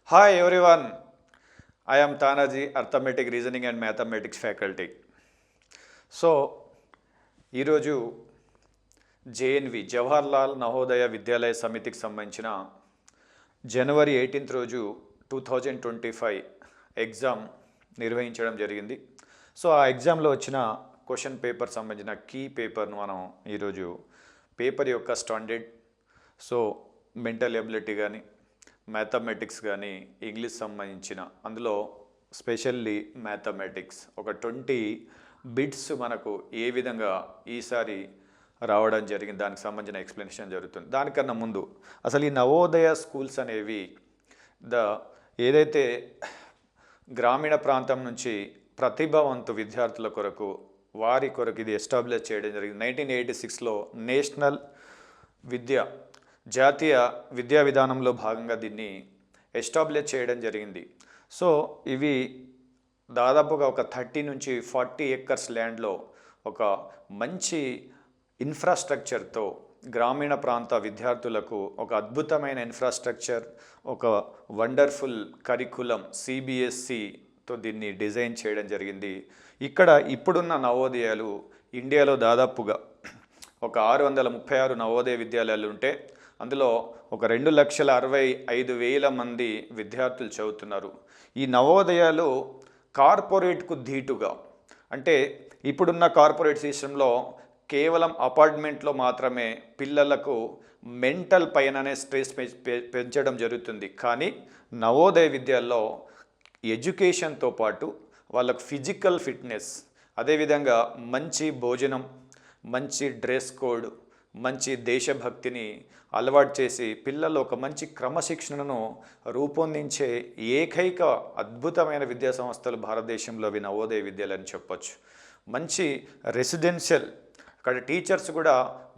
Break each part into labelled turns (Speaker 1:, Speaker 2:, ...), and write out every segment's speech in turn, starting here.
Speaker 1: Hi everyone, I am Tanaji, Arithmetic, Reasoning and Mathematics faculty. So ఈరోజు JNV Jawaharlal Navodaya విద్యాలయ సమితికి సంబంధించిన జనవరి 18th రోజు 2025 exam నిర్వహించడం జరిగింది. సో ఆ ఎగ్జామ్లో వచ్చిన క్వశ్చన్ పేపర్ సంబంధించిన కీ పేపర్ను మనం ఈరోజు పేపర్ యొక్క స్టాండర్డ్, సో మెంటల్ ఎబిలిటీ కానీ మ్యాథమెటిక్స్ కానీ ఇంగ్లీష్ సంబంధించిన అందులో స్పెషల్లీ మ్యాథమెటిక్స్ ఒక 20 బిట్స్ మనకు ఏ విధంగా ఈసారి రావడం జరిగింది దానికి సంబంధించిన ఎక్స్ప్లెనేషన్ జరుగుతుంది. దానికన్నా ముందు అసలు ఈ నవోదయ స్కూల్స్ అనేవి ఏదైతే గ్రామీణ ప్రాంతం నుంచి ప్రతిభావంతు విద్యార్థుల కొరకు వారి కొరకు ఇది ఎస్టాబ్లిష్ చేయడం జరిగింది. 1986లో నేషనల్ జాతీయ విద్యా విధానంలో భాగంగా దీన్ని ఎస్టాబ్లిష్ చేయడం జరిగింది. సో ఇవి దాదాపుగా ఒక 30 నుంచి 40 ఏకర్స్ ల్యాండ్లో ఒక మంచి ఇన్ఫ్రాస్ట్రక్చర్తో గ్రామీణ ప్రాంత విద్యార్థులకు ఒక అద్భుతమైన ఇన్ఫ్రాస్ట్రక్చర్, ఒక వండర్ఫుల్ కరికులం సిబిఎస్సితో దీన్ని డిజైన్ చేయడం జరిగింది. ఇక్కడ ఇప్పుడున్న నవోదయాలు ఇండియాలో దాదాపుగా ఒక 636 నవోదయ విద్యాలయాలు ఉంటే అందులో ఒక 2,65,000 మంది విద్యార్థులు చదువుతున్నారు. ఈ నవోదయాలు కార్పొరేట్కు ధీటుగా, అంటే ఇప్పుడున్న కార్పొరేట్ సిస్టంలో కేవలం అపార్ట్మెంట్లో మాత్రమే పిల్లలకు మెంటల్ పైననే స్ట్రెస్ పెంచడం జరుగుతుంది. కానీ నవోదయ విద్యాల్లో ఎడ్యుకేషన్తో పాటు వాళ్ళకు ఫిజికల్ ఫిట్నెస్, అదేవిధంగా మంచి భోజనం, మంచి డ్రెస్ కోడ్, మంచి దేశభక్తిని అలవాటు చేసి పిల్లలు ఒక మంచి క్రమశిక్షణను రూపొందించే ఏకైక అద్భుతమైన విద్యా సంస్థలు భారతదేశంలో అవి నవోదయ విద్యాలయాలని చెప్పొచ్చు. మంచి రెసిడెన్షియల్, అక్కడ టీచర్స్ కూడా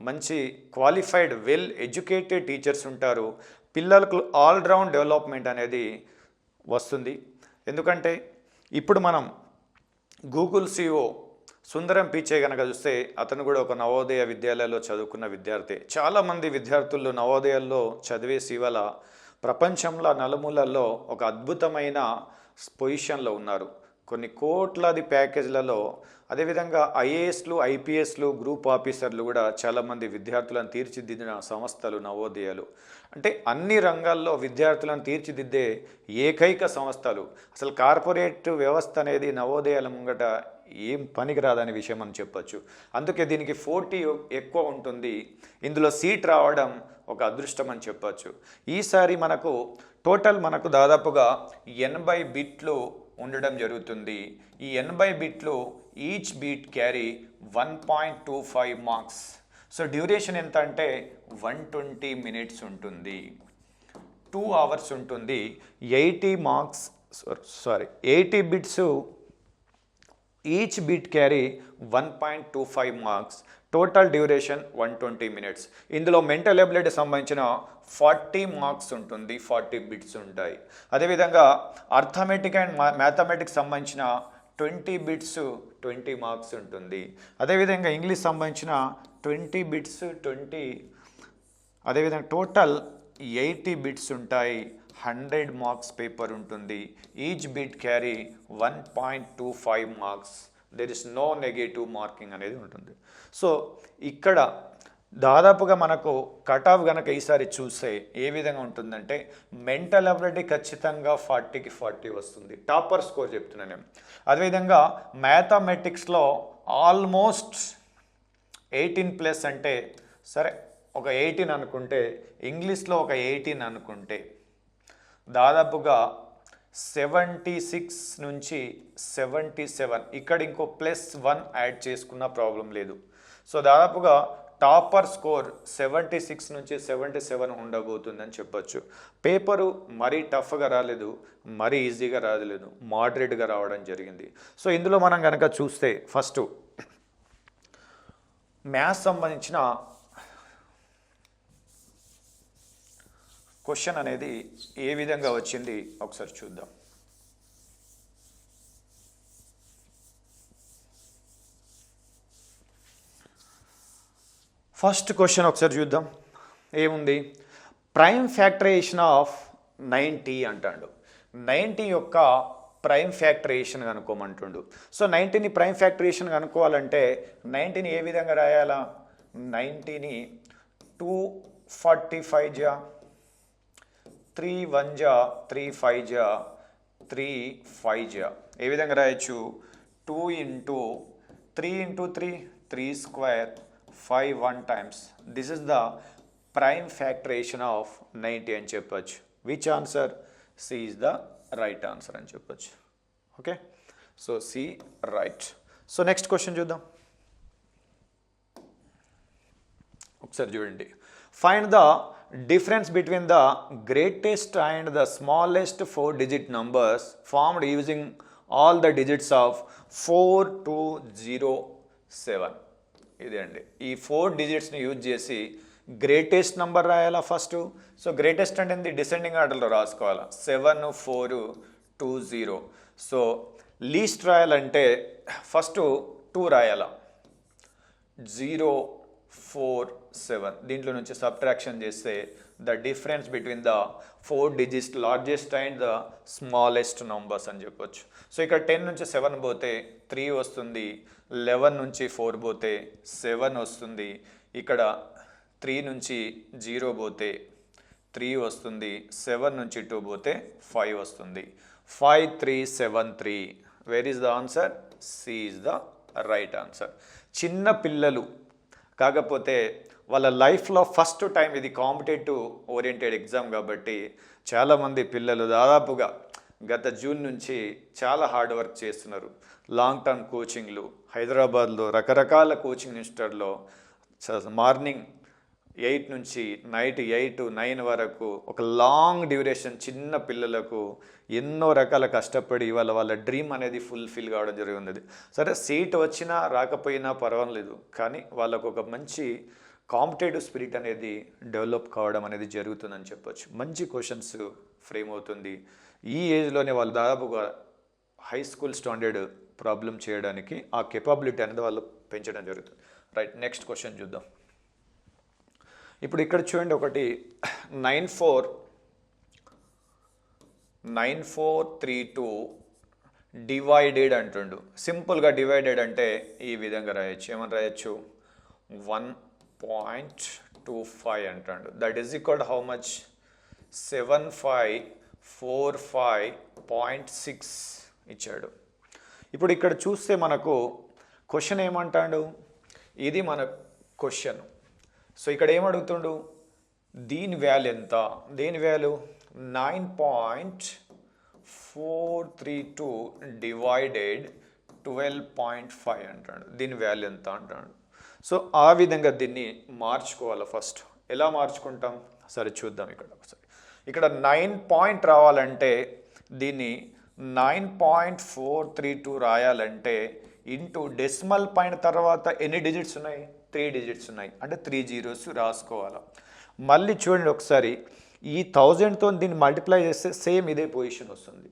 Speaker 1: మంచి క్వాలిఫైడ్ వెల్ ఎడ్యుకేటెడ్ టీచర్స్ ఉంటారు. పిల్లలకు ఆల్రౌండ్ డెవలప్మెంట్ అనేది వస్తుంది. ఎందుకంటే ఇప్పుడు మనం గూగుల్ సిఇఓ సుందరం పిచే కనుక చూస్తే అతను కూడా ఒక నవోదయ విద్యాలయాల్లో చదువుకున్న విద్యార్థి. చాలామంది విద్యార్థులు నవోదయాల్లో చదివేసి ఇవాళ ప్రపంచంలో నలుమూలల్లో ఒక అద్భుతమైన పొజిషన్లో ఉన్నారు. కొన్ని కోట్లాది ప్యాకేజ్లలో, అదేవిధంగా ఐఏఎస్లు, ఐపీఎస్లు, గ్రూప్ ఆఫీసర్లు కూడా చాలామంది విద్యార్థులను తీర్చిదిద్దిన సంస్థలు నవోదయాలు. అంటే అన్ని రంగాల్లో విద్యార్థులను తీర్చిదిద్దే ఏకైక సంస్థలు. అసలు కార్పొరేట్ వ్యవస్థ అనేది నవోదయాల ముంగట ఏం పనికి రాదనే విషయం అని చెప్పచ్చు. అందుకే దీనికి పోటీ ఎక్కువ ఉంటుంది. ఇందులో సీట్ రావడం ఒక అదృష్టం అని చెప్పచ్చు. ఈసారి మనకు దాదాపుగా 80 బిట్లు ఉండడం జరుగుతుంది. ఈ 80 బిట్లు each beat carry 1.25 marks. So duration ఎంత అంటే 120 minutes ఉంటుంది, 2 hours ఉంటుంది. 80 bits each bit carry 1.25 marks, total duration 120 minutes. ఇందులో మెంటల్ ఎబిలిటీ సంబంధించిన 40 మార్క్స్ ఉంటుంది, 40 బిట్స్ ఉంటాయి. అదేవిధంగా అర్థమెటిక్ అండ్ మ్యాథమెటిక్స్ సంబంధించిన 20 బిట్స్ 20 మార్క్స్ ఉంటుంది. అదేవిధంగా ఇంగ్లీష్ సంబంధించిన 20 బిట్స్ 20, అదేవిధంగా టోటల్ 80 బిట్స్ ఉంటాయి. 100 మార్క్స్ పేపర్ ఉంటుంది. Each bit carry 1.25 marks. There is no negative marking అనేది ఉంటుంది. సో ఇక్కడ దాదాపుగా మనకు కట్ ఆఫ్ కనుక ఈసారి చూస్తే ఏ విధంగా ఉంటుందంటే మెంటల్ ఎబిలిటీ ఖచ్చితంగా 40కి 40 వస్తుంది. టాపర్ స్కోర్ చెప్తున్నాను నేను. అదేవిధంగా మ్యాథమెటిక్స్లో ఆల్మోస్ట్ 18+ అంటే సరే ఒక 18 అనుకుంటే, ఇంగ్లీష్లో ఒక 18 అనుకుంటే దాదాపుగా 76 నుంచి 77, ఇక్కడ ఇంకో +1 యాడ్ చేసుకున్న ప్రాబ్లం లేదు. సో దాదాపుగా టాపర్ స్కోర్ 76 నుంచి 77 ఉండబోతుందని చెప్పొచ్చు. పేపరు మరీ టఫ్గా రాలేదు, మరీ ఈజీగా రాలేదు, మోడరేట్గా రావడం జరిగింది. సో ఇందులో మనం కనుక చూస్తే ఫస్ట్ మ్యాథ్స్ సంబంధించిన క్వశ్చన్ అనేది ఏ విధంగా వచ్చింది ఒకసారి చూద్దాం. ఫస్ట్ క్వశ్చన్ ఒకసారి చూద్దాం. ఏముంది? ప్రైమ్ ఫ్యాక్టరైజేషన్ ఆఫ్ 90 అంటాడు. 90 యొక్క ప్రైమ్ ఫ్యాక్టరేషన్ కనుక్కోమంటుండు. సో 90ని ప్రైమ్ ఫ్యాక్టరేషన్ కనుక్కోవాలంటే 90ని ఏ విధంగా రాయాలా? 90ని 245 జా, 3 1 జా, 3 5 జా, 3 5 జా. ఏ విధంగా రాయొచ్చు? 2 into 3 into 3 3 square 5 1 times. This is the prime factorization of 90 అని చెప్పొచ్చు. Which answer? C is the right answer అని చెప్పొచ్చు. Okay, so C right. So next question చూద్దాం. ఒకసారి చూడండి. Find the difference between the greatest and the smallest 4 digit numbers formed using all the digits of 4207. ఇదే అండి, ఈ 4 డిజిట్స్ని use చేసి greatest number రాయాలా first. So greatest అంటే డిసెండింగ్ ఆర్డర్లో రాసుకోవాలా. 7 4 2 0. సో లీస్ట్ రాయాలంటే ఫస్ట్ 2 రాయాలా. 0 4 7. దీంట్లో నుంచి సబ్ట్రాక్షన్ చేస్తే the difference between the 4 digits largest and the smallest numbers అని చెప్పొచ్చు. సో ఇక్కడ 10 నుంచి 7 పోతే 3 వస్తుంది. 11 నుంచి 4 పోతే 7 వస్తుంది. ఇక్కడ 3 నుంచి 0 పోతే 3 వస్తుంది. 7 నుంచి 2 పోతే 5 వస్తుంది. 5 3 7 3. Where is the answer? C is the right answer. చిన్న పిల్లలు కాకపోతే వాళ్ళ లైఫ్లో ఫస్ట్ టైం ఇది కాంపిటేటివ్ ఓరియంటెడ్ ఎగ్జామ్ కాబట్టి చాలామంది పిల్లలు దాదాపుగా గత జూన్ నుంచి చాలా హార్డ్ వర్క్ చేస్తున్నారు. లాంగ్ టర్మ్ కోచింగ్లు హైదరాబాద్లో రకరకాల కోచింగ్ ఇన్స్టిట్యూట్లో మార్నింగ్ 8 నుంచి నైట్ 8 9 వరకు ఒక లాంగ్ డ్యూరేషన్ చిన్న పిల్లలకు ఎన్నో రకాల కష్టపడి వాళ్ళ డ్రీమ్ అనేది ఫుల్ఫిల్ కావడం జరిగింది. సరే సీట్ వచ్చినా రాకపోయినా పర్వాలేదు, కానీ వాళ్ళకు ఒక మంచి కాంపిటేటివ్ స్పిరిట్ అనేది డెవలప్ కావడం అనేది జరుగుతుందని చెప్పొచ్చు. మంచి క్వశ్చన్స్ ఫ్రేమ్ అవుతుంది. ఈ ఏజ్లోనే వాళ్ళు దాదాపుగా హై స్కూల్ స్టాండర్డ్ ప్రాబ్లం చేయడానికి ఆ కెపాబిలిటీ అనేది వాళ్ళు పెంచడం జరుగుతుంది. రైట్, నెక్స్ట్ క్వశ్చన్ చూద్దాం. ఇప్పుడు ఇక్కడ చూడండి, ఒకటి 9432 డివైడెడ్ అంటుండు. సింపుల్గా డివైడెడ్ అంటే ఈ విధంగా రాయొచ్చు. ఏమని రాయొచ్చు? 1.25 అంటాడు. That is equal how much? 7545.6 ఇచ్చాడు. ఇప్పుడు ఇక్కడ చూస్తే మనకు క్వశ్చన్ ఏమంటాడు? ఇది మన క్వశ్చన్. సో ఇక్కడ ఏమడుగుతుండు? దీని వాల్యూ ఎంత? దేని వాల్యూ? 9.432 డివైడెడ్ 12.5 అంటాడు. దీని వాల్యూ ఎంత అంటాడు. సో ఆ విధంగా దీన్ని మార్చుకోవాలి. ఫస్ట్ ఎలా మార్చుకుంటాం సరే చూద్దాం. ఇక్కడ ఒకసారి ఇక్కడ 9 పాయింట్ రావాలంటే దీన్ని 9.432 రాయాలంటే ఇంటూ డెసిమల్ పాయింట్ తర్వాత ఎన్ని డిజిట్స్ ఉన్నాయి? 3 డిజిట్స్ ఉన్నాయి, అంటే 3 జీరోస్ రాసుకోవాలి. మళ్ళీ చూడండి ఒకసారి, ఈ 1000తో దీన్ని మల్టిప్లై చేస్తే సేమ్ ఇదే పొజిషన్ వస్తుంది.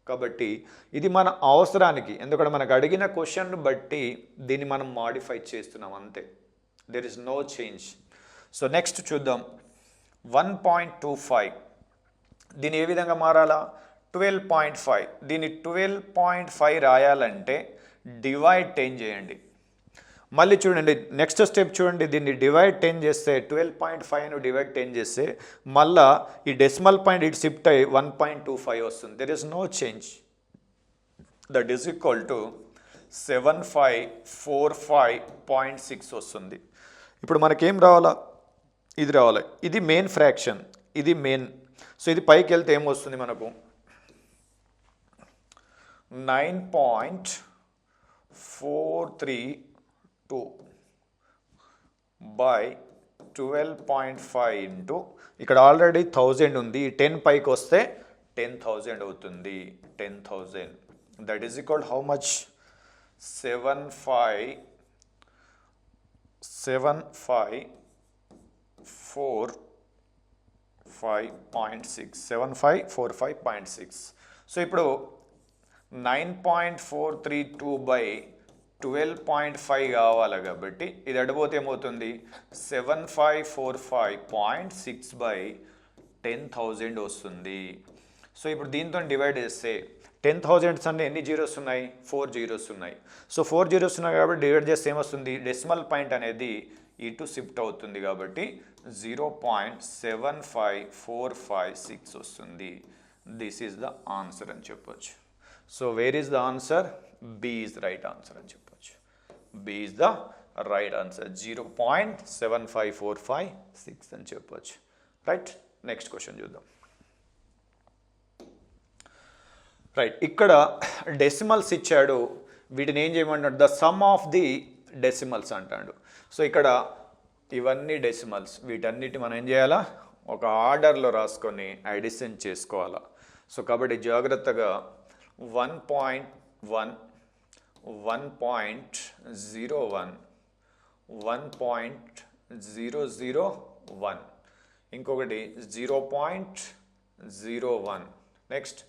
Speaker 1: కాబట్టి ఇది మన అవసరానికి, ఎందుకంటే మనకు అడిగిన క్వశ్చన్ బట్టి దీన్ని మనం మాడిఫై చేస్తున్నాం అంతే. There is no change. So next చూద్దాం. 1.25 దీన్ని ఏ విధంగా మారాలా? 12.5. దీన్ని 12.5 రాయాలంటే డివైడ్ 10 చేయండి. మళ్ళీ చూడండి నెక్స్ట్ స్టెప్ చూడండి, దీన్ని డివైడ్ 10 చేస్తే 12.5ను డివైడ్ 10 చేస్తే మళ్ళా ఈ డెసిమల్ పాయింట్ ఇటు షిఫ్ట్ అయ్యి 1.25 వస్తుంది. There is no change. That is equal to 7545.6 వస్తుంది. ఇప్పుడు మనకేం రావాలా? ఇది రావాలి. ఇది మెయిన్ ఫ్రాక్షన్, ఇది మెయిన్. సో ఇది పైకి వెళ్తే ఏమొస్తుంది మనకు? 9.432 బై 12.5 ఇంటూ ఇక్కడ ఆల్రెడీ 1000 ఉంది. 10 పైకి వస్తే 10,000 అవుతుంది. 10,000 that is equal how much? 7545.6. So ఇప్పుడు 9.432 బై 12.5 కావాలి కాబట్టి ఇది అడిపోతే ఏమవుతుంది? 7545.6 బై 10,000 వస్తుంది. సో ఇప్పుడు దీంతో డివైడ్ చేస్తే 10,000 అంటే ఎన్ని జీరోస్ ఉన్నాయి? 4 జీరోస్ ఉన్నాయి. సో 4 జీరోస్ ఉన్నాయి కాబట్టి డివైడ్ చేస్తే ఏమొస్తుంది? డెసిమల్ పాయింట్ అనేది ఇటు షిఫ్ట్ అవుతుంది కాబట్టి 0.75456 వస్తుంది. దిస్ ఈజ్ ద ఆన్సర్ అని చెప్పొచ్చు. So where is the answer? B is the right answer అని చెప్పొచ్చు. B is the right answer. 0.75456 అని చెప్పొచ్చు. రైట్, నెక్స్ట్ క్వశ్చన్ చూద్దాం. రైట్, ఇక్కడ డెసిమల్స్ ఇచ్చాడు, వీటిని ఏం చేయమంటాడు? The sum of the decimals అంటాడు. సో ఇక్కడ ఇవన్నీ డెసిమల్స్, వీటన్నిటి మనం ఏం చేయాలా? ఒక ఆర్డర్లో రాసుకొని అడిషన్ చేసుకోవాలా. సో కాబట్టి జాగ్రత్తగా 1.1, 1.01, 1.001, ఇంకొకటి 0.01, నెక్స్ట్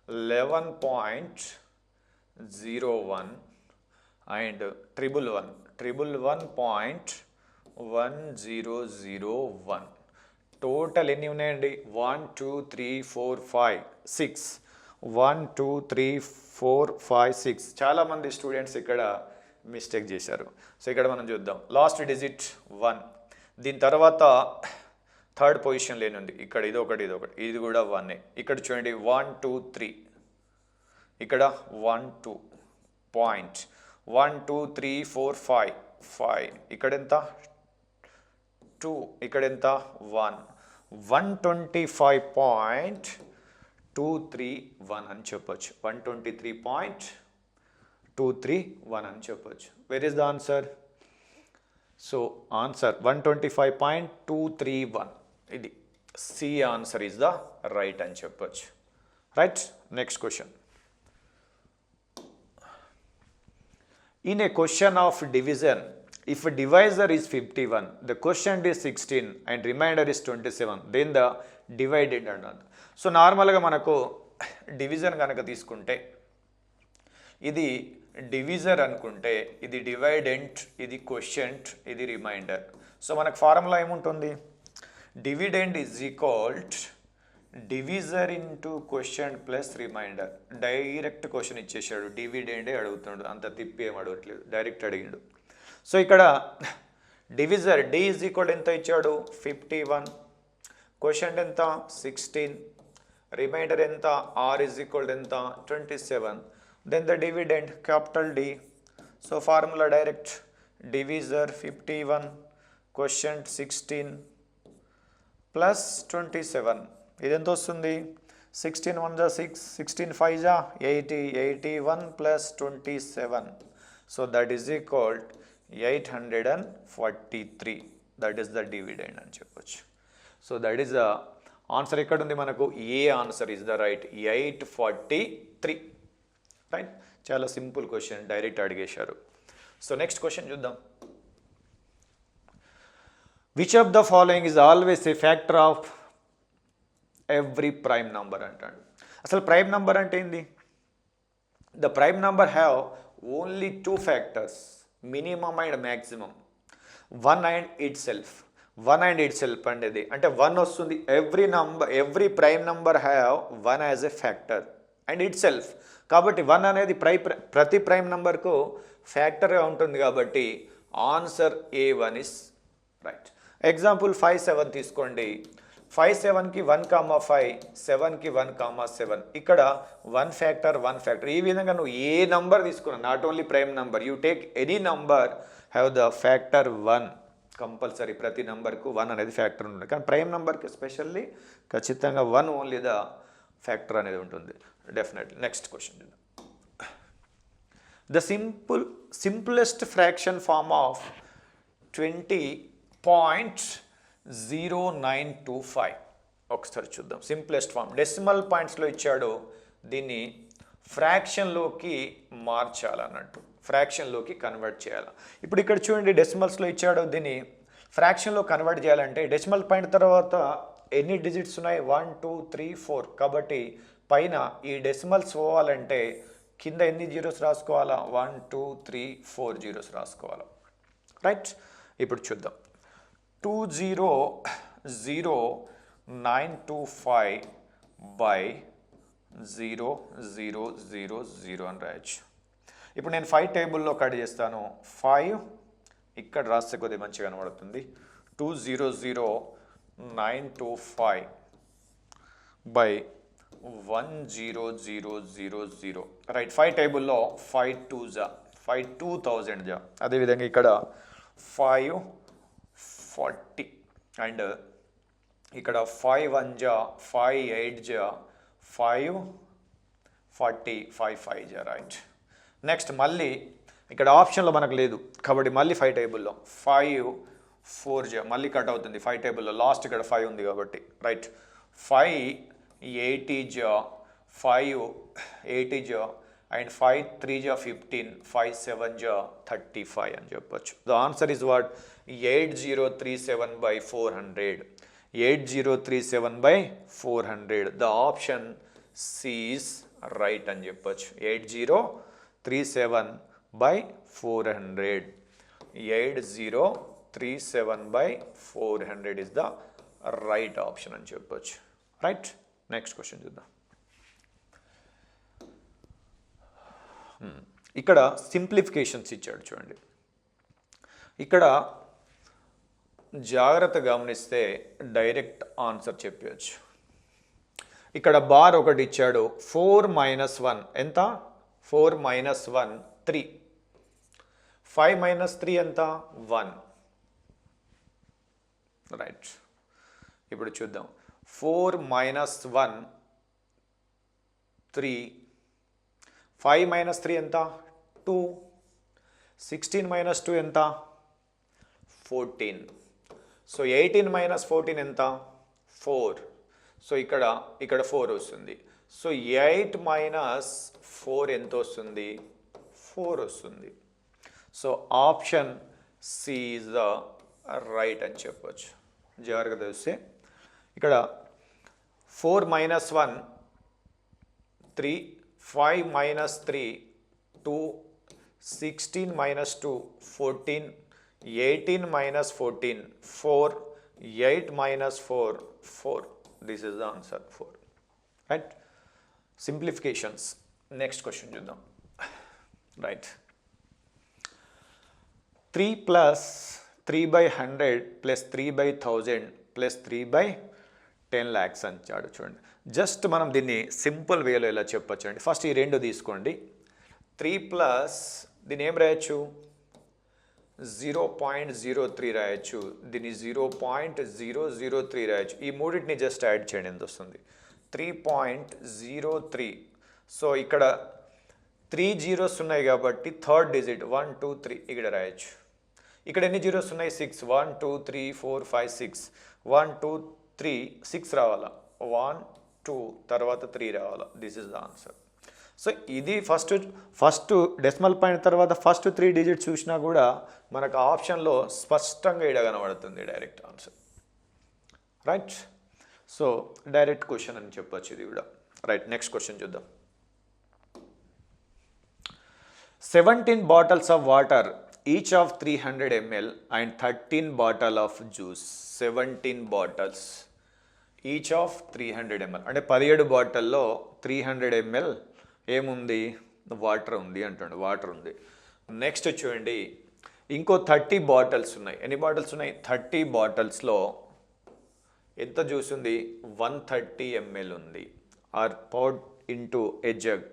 Speaker 1: 11.01 అండ్ 111.1001. టోటల్ ఎన్ని ఉన్నాయండి? 1 2 3 4 5 6. 1 2 3 4 5 6. చాలామంది స్టూడెంట్స్ ఇక్కడ మిస్టేక్ చేశారు. సో ఇక్కడ మనం చూద్దాం. లాస్ట్ డిజిట్ 1, దీని తర్వాత థర్డ్ పొజిషన్ లేనుంది ఇక్కడ, ఇదొకటి, ఇది కూడా 1. ఇక్కడ చూడండి 1 2 3, ఇక్కడ 1 2 పాయింట్ 1 2 3 4 5 5, ఇక్కడ ఎంత? 2, ఇక్కడ ఎంత? 1. 125.231 అని చెప్పొచ్చు. 123.231 అని చెప్పొచ్చు. Where is the answer? So answer 125.231. ఇది C answer is the right అని చెప్పొచ్చు. Right, next question. In a question of division, if a divisor is 51, the quotient is 16 and remainder is 27, then the divided అన్నది. So నార్మల్గా మనకు division కనుక తీసుకుంటే, ఇది divisor అనుకుంటే, ఇది డివైడెంట్, ఇది క్వోషియంట్, ఇది రిమైండర్. సో మనకు ఫార్ములా ఏముంటుంది? Dividend is equal to divisor into quotient plus remainder. Direct question ఇచ్చేసాడు, డివిడెండే అడుగుతున్నాడు, అంత తిప్పి ఏం అడగట్లేదు, డైరెక్ట్ అడిగిండు. సో ఇక్కడ డివిజర్ డి ఈజ్ ఈక్వల్ ఎంత ఇచ్చాడు? 51. క్వోషియంట్ ఎంత? 16. రిమైండర్ ఎంత? ఆర్ ఈజ్ ఈక్వల్ ఎంత? 27. Then the dividend capital D. So formula direct, divisor 51, quotient 16 plus 27. ఇది ఎంత వస్తుంది? 16 1 జా 6, 16 5 జా 80, 81 plus 27. So that is equal 843. That is the dividend అని చెప్పొచ్చు. So that is the answer. ఎక్కడ ఉంది మనకు? A answer is the right, 843. Right, చాలా సింపుల్ క్వశ్చన్, డైరెక్ట్ అడిగేశారు. సో నెక్స్ట్ క్వశ్చన్ చూద్దాం. Which of the following is always a factor of every prime number అంటాడు. అసలు ప్రైమ్ నంబర్ అంటే ఏంది? The prime number have only 2 factors, minimum and maximum. 1 and it self. 1 and it self అనేది అంటే 1 వస్తుంది. Every prime number have 1 as a factor and it self. కాబట్టి 1 అనేది ప్రతి ప్రైమ్ నంబర్కు ఫ్యాక్టర్గా ఉంటుంది కాబట్టి answer A1 is right. Example 5 7 తీసుకోండి. 5 7కి 1,5, 7కి 1,7. ఇక్కడ 1 ఫ్యాక్టర్ 1 ఫ్యాక్టర్. ఈ విధంగా నువ్వు ఏ నంబర్ తీసుకున్నా, not only prime number, you take any number have the factor 1. Compulsory ప్రతి నెంబర్కు 1 అనేది ఫ్యాక్టర్ ఉంటుంది. కానీ ప్రైమ్ నెంబర్కి ఎస్పెషల్లీ ఖచ్చితంగా 1 ఓన్లీ ద ఫ్యాక్టర్ అనేది ఉంటుంది definitely. Next question. The simplest fraction form of 20.0925. ఒకసారి చూద్దాం. సింప్లెస్ట్ ఫార్మ్ డెసిమల్ పాయింట్స్లో ఇచ్చాడు, దీన్ని ఫ్రాక్షన్లోకి మార్చాలన్నట్టు, ఫ్రాక్షన్లోకి కన్వర్ట్ చేయాలి. ఇప్పుడు ఇక్కడ చూడండి, డెసిమల్స్లో ఇచ్చాడు, దీన్ని ఫ్రాక్షన్లో కన్వర్ట్ చేయాలంటే డెసిమల్ పాయింట్ తర్వాత ఎన్ని డిజిట్స్ ఉన్నాయి? 1 2 3 4. కాబట్టి పైన ఈ డెసిమల్స్ పోవాలంటే కింద ఎన్ని జీరోస్ రాసుకోవాలా? 1 2 3 4 జీరోస్ రాసుకోవాలా. రైట్, ఇప్పుడు చూద్దాం. 200,925 by 0 0 0 0 అని రాయొచ్చు. ఇప్పుడు నేను 5 టేబుల్లో కట్ చేస్తాను. 5 ఇక్కడ రాస్తే కొద్దిగా మంచిగా కనబడుతుంది. 2 0 0 9 2 5 by 1 0 0 0 0 రైట్. 5 టేబుల్లో 5 2s 5 2000 అదేవిధంగా ఇక్కడ 5 40 అండ్ ఇక్కడ 5 1 5 8 5 40 5 5 రైట్. నెక్స్ట్ మళ్ళీ ఇక్కడ ఆప్షన్లో మనకు లేదు కాబట్టి మళ్ళీ 5 టేబుల్లో 5 4 మళ్ళీ కట్ అవుతుంది. 5 టేబుల్లో లాస్ట్ ఇక్కడ 5 ఉంది కాబట్టి రైట్. 5 80 5 80 అండ్ 5 3 15 5 7 35 అని చెప్పొచ్చు. The answer is what 8037 by 400. 8037 by 400. The option C is right అని చెప్పొచ్చు. 8037 by 400. 8037 by 400 is the right option అని చెప్పొచ్చు. రైట్. నెక్స్ట్ క్వశ్చన్ చూద్దాం. ఇక్కడ సింప్లిఫికేషన్స్ ఇచ్చాడు చూడండి. ఇక్కడ జాగ్రత్త గమనిస్తే డైరెక్ట్ ఆన్సర్ చెప్పవచ్చు. ఇక్కడ బార్ ఒకటి ఇచ్చాడు. 4 - 1 ఎంత? 4 - 1 3. 5 - 3 ఎంత? 1 రైట్. ఇప్పుడు చూద్దాం. 4 - 1 3. 5 - 3 ఎంత? 2. 16 - 2 ఎంత? 14. సో 18 - 14 ఎంత? 4. సో ఇక్కడ 4 వస్తుంది. సో 8 - 4 ఎంత వస్తుంది? 4 వస్తుంది. So option C is the right అని చెప్పవచ్చు. జాగ్రత్త చూస్తే ఇక్కడ 4 - 1 3, 5 - 3 2, 16 - 2 14, 18 - 14 4, 8 - 4 4. This is the answer 4. Right? Simplifications. Next question చూద్దాం. Right. 3 plus 3/100 plus 3/1000 plus 3/10 lakhs అని చూడండి. జస్ట్ మనం దీన్ని సింపుల్ వేలో ఎలా చెప్పొచ్చు అండి. ఫస్ట్ ఈ రెండు తీసుకోండి. 3 ప్లస్ దీన్ని ఏం రాయొచ్చు? 0.03 రాయొచ్చు. దీన్ని 0.003 రాయొచ్చు. ఈ మూడింటిని జస్ట్ యాడ్ చేయండి, ఎంత వస్తుంది? 3.03. సో ఇక్కడ 3 zeros ఉన్నాయి కాబట్టి థర్డ్ డిజిట్ 1 2 3 ఇక్కడ రాయొచ్చు. ఇక్కడ ఎన్ని జీరోస్ ఉన్నాయి? 6. 1 2 3 4 5 6. 1 2 3 6 రావాలా? 1 2 తర్వాత 3 రావాలా? This is the answer. So ఇది ఫస్ట్ డెసిమల్ పాయింట్ తర్వాత ఫస్ట్ 3 డిజిట్స్ చూసినా కూడా మనకు ఆప్షన్లో స్పష్టంగా ఇక్కడ కనబడుతుంది direct answer. Right. So direct question అని చెప్పొచ్చు ఇది కూడా. రైట్. నెక్స్ట్ క్వశ్చన్ చూద్దాం. 17 bottles of water each of 300 ml and 13 bottle of juice. 17 bottles each of 300 ml అంటే 17 బాటిల్లో 300 ml ఏముంది? వాటర్ ఉంది అంటాడు. వాటర్ ఉంది. నెక్స్ట్ చూడండి, ఇంకో 30 బాటిల్స్ ఉన్నాయి. ఎన్ని బాటిల్స్ ఉన్నాయి? 30 బాటిల్స్లో ఎంత జ్యూస్ ఉంది? 130 ml ఉంది. Are poured into a jug.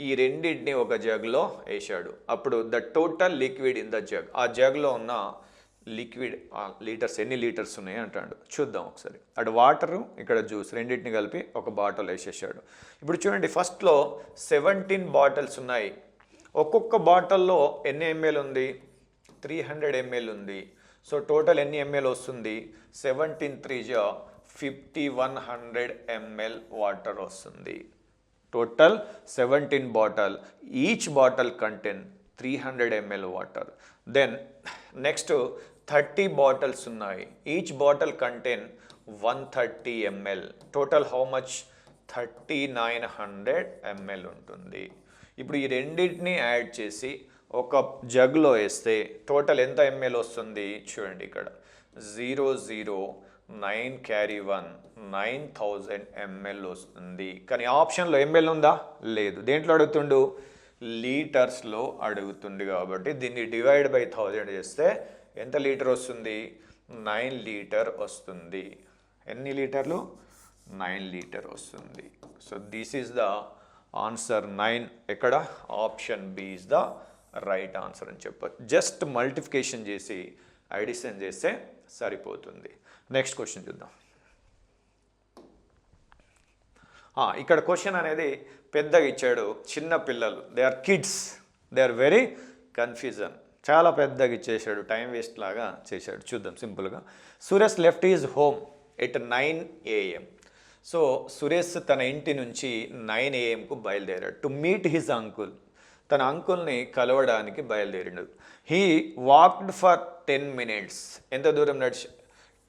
Speaker 1: ఈ రెండింటిని ఒక జగ్లో వేసాడు. అప్పుడు the total liquid in the jug, ఆ జగ్లో ఉన్న లిక్విడ్ లీటర్స్ ఎన్ని లీటర్స్ ఉన్నాయి అంటాడు. చూద్దాం ఒకసారి. అటు వాటరు, ఇక్కడ జ్యూస్ రెండింటిని కలిపి ఒక బాటిల్ వేసేసాడు. ఇప్పుడు చూడండి, ఫస్ట్లో 17 బాటిల్స్ ఉన్నాయి. ఒక్కొక్క బాటిల్లో ఎన్ని ఎంఎల్ ఉంది? 300 ml ఉంది. సో టోటల్ ఎన్ని ఎంఎల్ వస్తుంది? 17 3 5100 ml వాటర్ వస్తుంది. Total 17 bottle, each bottle contain 300 ml water. Then next 30 bottles ఉన్నాయి. Each bottle contain 130 ml. Total how much? 3900 ml ఉంటుంది. ఇప్పుడు ఈ రెండింటిని యాడ్ చేసి ఒక జగ్లో వేస్తే టోటల్ ఎంత ఎంఎల్ వస్తుంది? చూడండి, ఇక్కడ 00 9 క్యారీ 1 9000 ml వస్తుంది. కానీ ఆప్షన్లో ఎంఎల్ ఉందా? లేదు. దేంట్లో అడుగుతుండు? లీటర్స్లో అడుగుతుంది. కాబట్టి దీన్ని డివైడ్ బై 1000 చేస్తే ఎంత లీటర్ వస్తుంది? 9 లీటర్ వస్తుంది. ఎన్ని లీటర్లు? 9 లీటర్ వస్తుంది. So this is the answer 9. ఎక్కడ? Option B is the right answer అని చెప్పచ్చు. జస్ట్ మల్టిప్లికేషన్ చేసి అడిషన్ చేస్తే సరిపోతుంది. నెక్స్ట్ క్వశ్చన్ చూద్దాం. ఇక్కడ క్వశ్చన్ అనేది పెద్దగా ఇచ్చాడు. చిన్న పిల్లలు, they are kids, they are very confusion. చాలా పెద్దగా ఇచ్చేసాడు, టైం వేస్ట్ లాగా చేశాడు. చూద్దాం సింపుల్గా. Suresh left is home at 9 AM. So Suresh తన ఇంటి నుంచి 9 AM బయలుదేరాడు. టు మీట్ హిజ్ అంకుల్, తన అంకుల్ని కలవడానికి బయలుదేరాడు. He walked for 10 minutes. ఎంత దూరం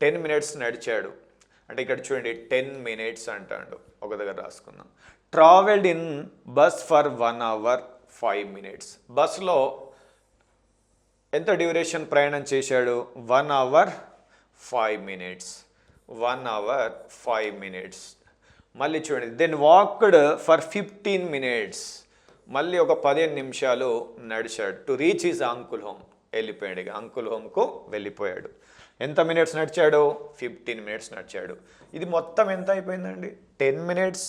Speaker 1: 10 minutes నడిచాడు. అంటే ఇక్కడ చూడండి 10 minutes అంటాడు. ఒక దగ్గర రాసుకుందాం. Travelled in bus for 1 hour 5 minutes. బస్లో ఎంత డ్యూరేషన్ ప్రయాణం చేశాడు? 1 hour 5 minutes. 1 hour 5 minutes. మళ్ళీ చూడండి, దెన్ వాక్డ్ ఫర్ 15 minutes. మళ్ళీ ఒక 15 నిమిషాలు నడిచాడు. To reach his uncle home. వెళ్ళిపోయాడు, అంకుల్ హోమ్కు వెళ్ళిపోయాడు. ఎంత మినిట్స్ నడిచాడు? 15 minutes నడిచాడు. ఇది మొత్తం ఎంత అయిపోయిందండి? 10 minutes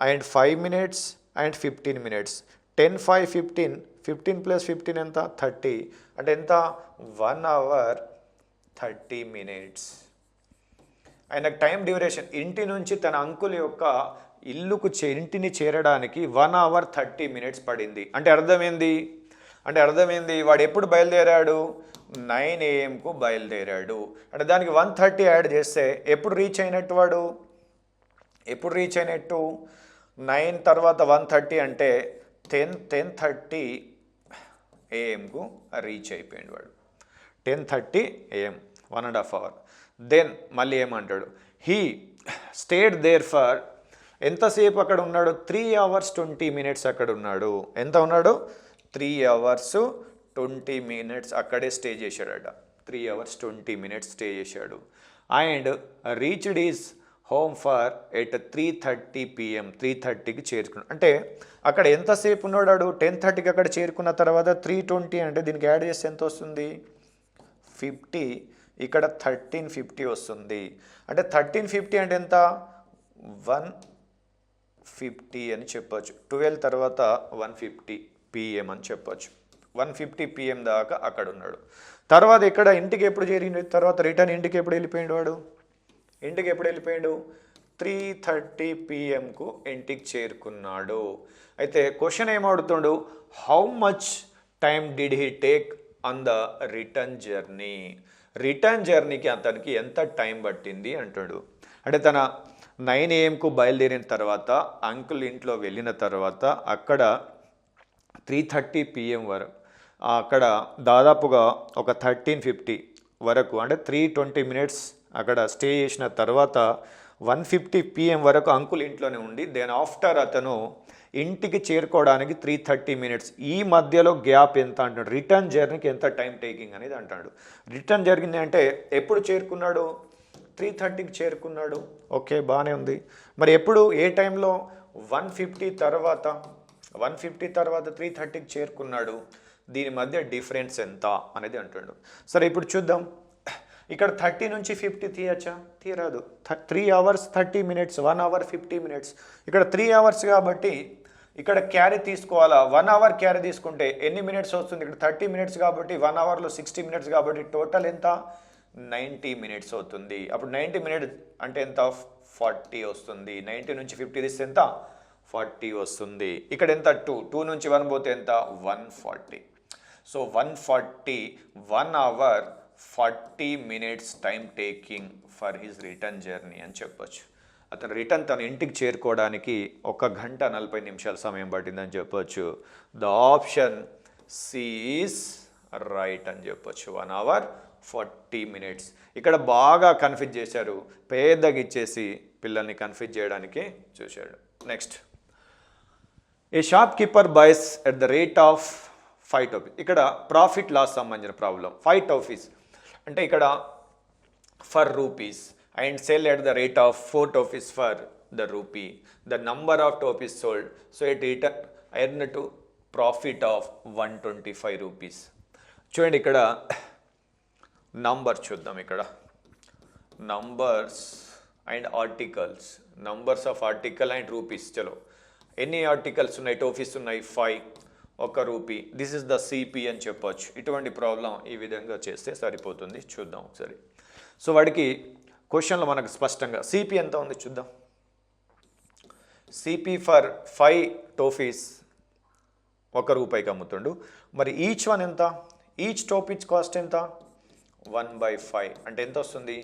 Speaker 1: and 5 minutes and 15 minutes. 10, 5, 15. 15 + 15 ఎంత? 30. అంటే ఎంత? 1 hour 30 minutes. ఆయనకు టైం డ్యూరేషన్ ఇంటి నుంచి తన అంకుల్ యొక్క ఇంటిని చేరడానికి 1 hour 30 minutes పడింది. అంటే అర్థమైంది వాడు ఎప్పుడు బయలుదేరాడు? 9 AM బయలుదేరాడు. అంటే దానికి 130 యాడ్ చేస్తే ఎప్పుడు రీచ్ అయినట్టు వాడు? 9 తర్వాత 130 అంటే 10:30 AM రీచ్ అయిపోయాడు వాడు. 10:30 AM, 1.5 hour. దెన్ మళ్ళీ ఏమంటాడు? హీ స్టేడ్ దేర్ ఫర్, ఎంతసేపు అక్కడ ఉన్నాడు? 3 hours 20 minutes అక్కడ ఉన్నాడు. ఎంత ఉన్నాడు? 3 hours 20 minutes అక్కడే స్టే చేశాడట. 3 hours 20 minutes స్టే చేశాడు. And reached is home for at 3:30 PM. 3:30కి చేరుకున్నాడు. అంటే అక్కడ ఎంతసేపు ఉన్నాడు? 10:30కి అక్కడ చేరుకున్న తర్వాత 3:20 అంటే దీనికి యాడ్ చేస్తే ఎంత వస్తుంది? 50. ఇక్కడ 1350 వస్తుంది. అంటే 1350 అంటే ఎంత? 150 అని చెప్పచ్చు. 12 తర్వాత 150 PM అని చెప్పచ్చు. 150 PM దాకా అక్కడ ఉన్నాడు. తర్వాత ఇక్కడ ఇంటికి ఎప్పుడు చేరిండు? తర్వాత రిటర్న్ ఇంటికి ఎప్పుడు వెళ్ళిపోయాడు వాడు? 3:30 PM ఇంటికి చేరుకున్నాడు. అయితే క్వశ్చన్ ఏమడుగుతాడు? How much time did he take on the return journey. Return జర్నీకి అతనికి ఎంత టైం పట్టింది అంటాడు. అంటే తన 9 AM బయలుదేరిన తర్వాత అంకుల్ ఇంట్లో వెళ్ళిన తర్వాత అక్కడ 3:30 PM వరకు, అక్కడ దాదాపుగా ఒక 1350 వరకు, అంటే 320 minutes అక్కడ స్టే చేసిన తర్వాత 150 PM వరకు అంకుల్ ఇంట్లోనే ఉండి దెన్ ఆఫ్టర్ అతను ఇంటికి చేరుకోవడానికి 330 minutes. ఈ మధ్యలో గ్యాప్ ఎంత అంటాడు? రిటర్న్ జర్నీకి ఎంత టైం టేకింగ్ అనేది అంటాడు. రిటర్న్ జర్నీ అంటే ఎప్పుడు చేరుకున్నాడు? 3:30కి చేరుకున్నాడు. ఓకే, బాగానే ఉంది. మరి ఎప్పుడు, ఏ టైంలో? 150 తర్వాత 3:30కి చేరుకున్నాడు. దీని మధ్య డిఫరెన్స్ ఎంత అనేది అంటాడు. సరే, ఇప్పుడు చూద్దాం. ఇక్కడ 30 నుంచి 50 తీయచ్చా? తీయరాదు. 3 hours 30 minutes, 1 hour 50 minutes. ఇక్కడ 3 hours కాబట్టి ఇక్కడ క్యారీ తీసుకోవాలా? 1 hour క్యారీ తీసుకుంటే ఎన్ని మినిట్స్ వస్తుంది? ఇక్కడ 30 minutes కాబట్టి 1 hourలో 60 minutes కాబట్టి టోటల్ ఎంత? 90 minutes అవుతుంది. అప్పుడు 90 minutes అంటే ఎంత? 40 వస్తుంది. 90 నుంచి 50 తీస్తే ఎంత? 40 వస్తుంది. ఇక్కడ ఎంత? 2 నుంచి 1 పోతే ఎంత? 140. So 140, 1 hour 40 minutes time taking for his return journey అని చెప్పొచ్చు. అతను రిటర్న్ తన ఇంటికి చేరుకోవడానికి 1 గంట 40 నిమిషాల సమయం పట్టిందని చెప్పొచ్చు. The option C is right అని చెప్పొచ్చు. 1 hour 40 minutes. ఇక్కడ బాగా కన్ఫ్యూజ్ చేశారు, పేదగా ఇచ్చేసి పిల్లల్ని కన్ఫ్యూజ్ చేయడానికి చూశాడు. Next, a shopkeeper buys at the rate of 5 rupees. ఇక్కడ ప్రాఫిట్ లాస్ సంబంధించిన ప్రాబ్లం. 5 rupees అంటే ఇక్కడ for rupees and sell at the rate of 4 toffees for the rupee. The number of toffees sold, so it earned to profit of 125 rupees. చూడండి ఇక్కడ number చూద్దాం. ఇక్కడ numbers and articles, numbers of article and rupees. చలో ఎన్ని articles ఉన్నాయి, టోఫీస్ ఉన్నాయి 5, 1 rupee. This is the CP అని చెప్పొచ్చు. ఇటువంటి ప్రాబ్లం ఈ విధంగా చేస్తే సరిపోతుంది. చూద్దాం ఒకసారి. సో వాడికి క్వశ్చన్లో మనకు స్పష్టంగా సిపి ఎంత ఉంది చూద్దాం. సిపి ఫర్ 5 టోఫీస్ 1 రూపాయికి అమ్ముతుండు. మరి ఈచ్ వన్ ఎంత, ఈచ్ టోఫీస్ కాస్ట్ ఎంత, 1/5 అంటే ఎంత వస్తుంది,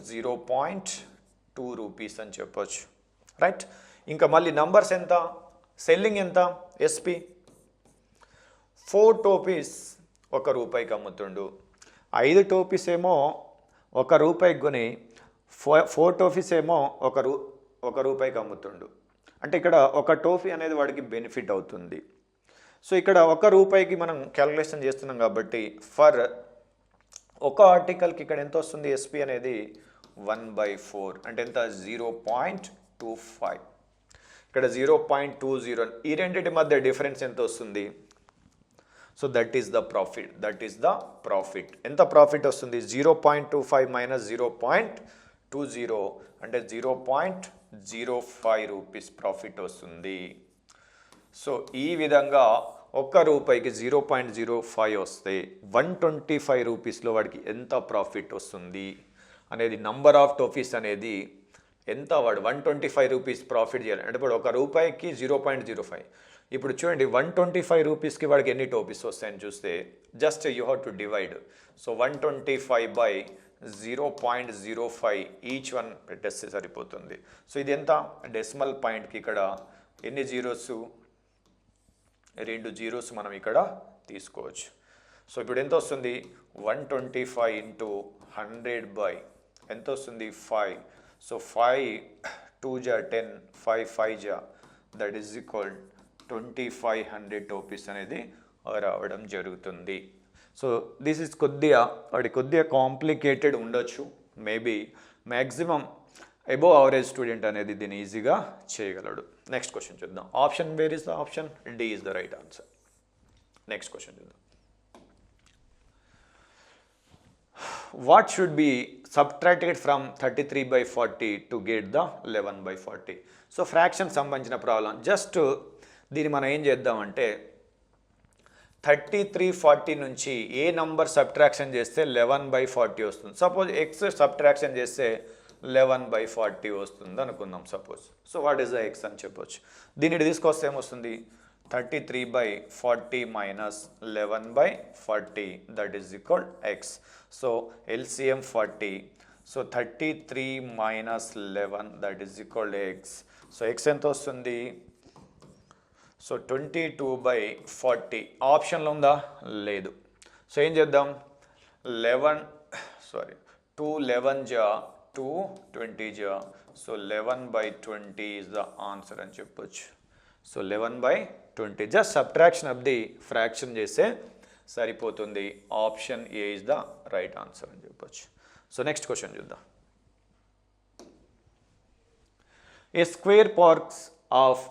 Speaker 1: 0.2 రూపీస్ అని చెప్పొచ్చు. రైట్. ఇంకా మళ్ళీ నంబర్స్ ఎంత, సెల్లింగ్ ఎంత, ఎస్పి 4 టోఫీస్ 1 రూపాయికి అమ్ముతుండు. 5 టోఫీస్ ఏమో 1 రూపాయికి కొని 4 టోఫీస్ ఏమో 1 రూపాయికి అమ్ముతుండు. అంటే ఇక్కడ 1 టోఫీ అనేది వాడికి బెనిఫిట్ అవుతుంది. సో ఇక్కడ 1 రూపాయికి మనం క్యాలిక్యులేషన్ చేస్తున్నాం కాబట్టి ఫర్ 1 ఆర్టికల్కి ఇక్కడ ఎంత వస్తుంది, ఎస్పి అనేది 1/4 అంటే ఎంత, 0.25. ఇక్కడ 0.20. ఈ రెండింటి మధ్య డిఫరెన్స్ ఎంత వస్తుంది, so that is the profit. That is the profit. ఎంత ప్రాఫిట్ వస్తుంది, 0.25 మైనస్ 0.20 అంటే 0.05 రూపీస్ ప్రాఫిట్ వస్తుంది. సో ఈ విధంగా 1 రూపాయికి 0.05 వస్తే 125 రూపీస్లో వాడికి ఎంత ప్రాఫిట్ వస్తుంది అనేది, నంబర్ ఆఫ్ టోఫీస్ అనేది ఎంత, వాడు 125 రూపీస్ ప్రాఫిట్ చేయాలి అంటే ఇప్పుడు 1 రూపాయికి 0.05. ఇప్పుడు చూడండి 125 రూపీస్కి వాడికి ఎన్ని టోఫీస్ వస్తాయని చూస్తే just you have to divide. So 125 by 0.05 each one పెట్టేస్తే సరిపోతుంది. సో ఇది ఎంత, డెసిమల్ పాయింట్కి ఇక్కడ ఎన్ని జీరోస్, 2 జీరోస్ మనం ఇక్కడ తీసుకోవచ్చు. సో ఇప్పుడు ఎంత వస్తుంది, 125 ఇంటూ 100 బై ఎంత వస్తుంది, 5. సో 5 2 జా 10, 5 5 జా, దట్ ఈజ్ ఈక్వల్ 2500 టోపీస్ అనేది రావడం జరుగుతుంది. సో దిస్ ఇస్ కొద్దిగా కాంప్లికేటెడ్ ఉండొచ్చు. Maybe maximum above average student అనేది దీన్ని ఈజీగా చేయగలడు. నెక్స్ట్ క్వశ్చన్ చూద్దాం. Option where is the option, D is the right answer. Next question చూద్దాం. What should be subtracted from 33/40 to get the 11/40. So fraction సంబంధించిన problem. Just దీన్ని మనం ఏం చేద్దామంటే 3340 నుంచి ఏ నంబర్ సబ్ట్రాక్షన్ చేస్తే 11/40 వస్తుంది. సపోజ్ ఎక్స్ సబ్ట్రాక్షన్ చేస్తే 11/40 వస్తుంది అనుకుందాం suppose. So what is the X అని చెప్పొచ్చు. దీన్ని తీసుకొస్తే ఏమొస్తుంది, 33/40 minus 11/40 that is equal X. So LCM 40. So 33 minus 11 that is equal X. So X ఎంత వస్తుంది, సో 22/40. ఆప్షన్లో ఉందా, లేదు. సో ఏం చేద్దాం, 2 11 జా 2 20 జా, సో 11/20 ఈజ్ ద ఆన్సర్ అని చెప్పొచ్చు. So 11/20 just subtraction of the fraction చేస్తే సరిపోతుంది. Option A is the right answer అని చెప్పొచ్చు. సో నెక్స్ట్ క్వశ్చన్ చూద్దాం. A square parks of